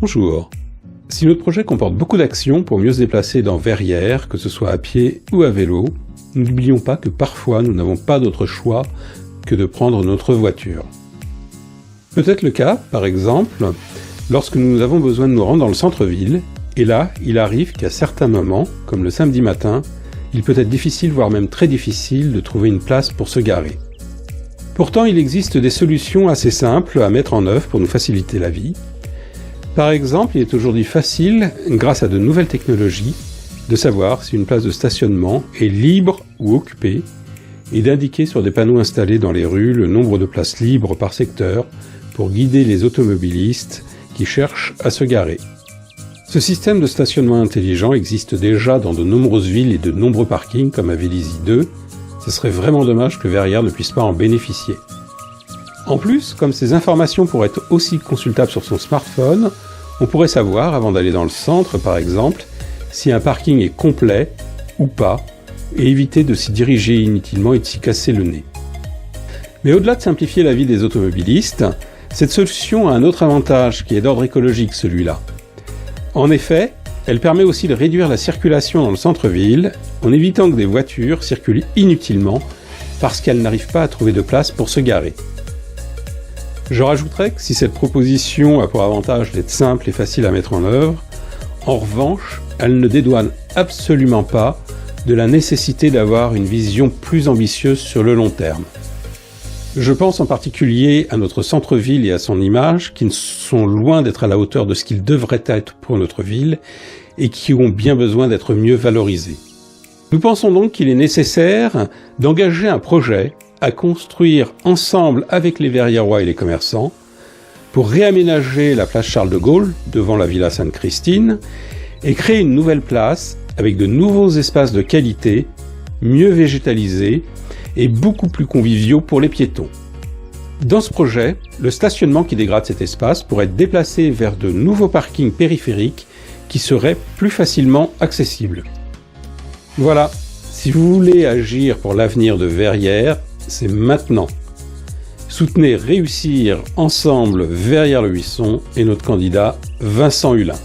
Bonjour. Si notre projet comporte beaucoup d'actions pour mieux se déplacer dans Verrières, que ce soit à pied ou à vélo, n'oublions pas que parfois nous n'avons pas d'autre choix que de prendre notre voiture. Peut-être le cas, par exemple, lorsque nous avons besoin de nous rendre dans le centre-ville, et là, il arrive qu'à certains moments, comme le samedi matin, il peut être difficile, voire même très difficile, de trouver une place pour se garer. Pourtant, il existe des solutions assez simples à mettre en œuvre pour nous faciliter la vie. Par exemple, il est aujourd'hui facile, grâce à de nouvelles technologies, de savoir si une place de stationnement est libre ou occupée et d'indiquer sur des panneaux installés dans les rues le nombre de places libres par secteur pour guider les automobilistes qui cherchent à se garer. Ce système de stationnement intelligent existe déjà dans de nombreuses villes et de nombreux parkings comme à Vélizy 2. Ce serait vraiment dommage que Verrières ne puisse pas en bénéficier. En plus, comme ces informations pourraient être aussi consultables sur son smartphone, on pourrait savoir, avant d'aller dans le centre par exemple, si un parking est complet ou pas, et éviter de s'y diriger inutilement et de s'y casser le nez. Mais au-delà de simplifier la vie des automobilistes, cette solution a un autre avantage qui est d'ordre écologique celui-là. En effet, elle permet aussi de réduire la circulation dans le centre-ville en évitant que des voitures circulent inutilement parce qu'elles n'arrivent pas à trouver de place pour se garer. Je rajouterais que si cette proposition a pour avantage d'être simple et facile à mettre en œuvre, en revanche, elle ne dédouane absolument pas de la nécessité d'avoir une vision plus ambitieuse sur le long terme. Je pense en particulier à notre centre-ville et à son image, qui sont loin d'être à la hauteur de ce qu'ils devraient être pour notre ville, et qui ont bien besoin d'être mieux valorisés. Nous pensons donc qu'il est nécessaire d'engager un projet à construire ensemble avec les Verriérois et les commerçants pour réaménager la place Charles de Gaulle devant la Villa Sainte-Christine et créer une nouvelle place avec de nouveaux espaces de qualité, mieux végétalisés et beaucoup plus conviviaux pour les piétons. Dans ce projet, le stationnement qui dégrade cet espace pourrait être déplacé vers de nouveaux parkings périphériques qui seraient plus facilement accessibles. Voilà, si vous voulez agir pour l'avenir de Verrières, c'est maintenant. Soutenez Réussir ensemble Verrières-le-Buisson et notre candidat Vincent Hulin.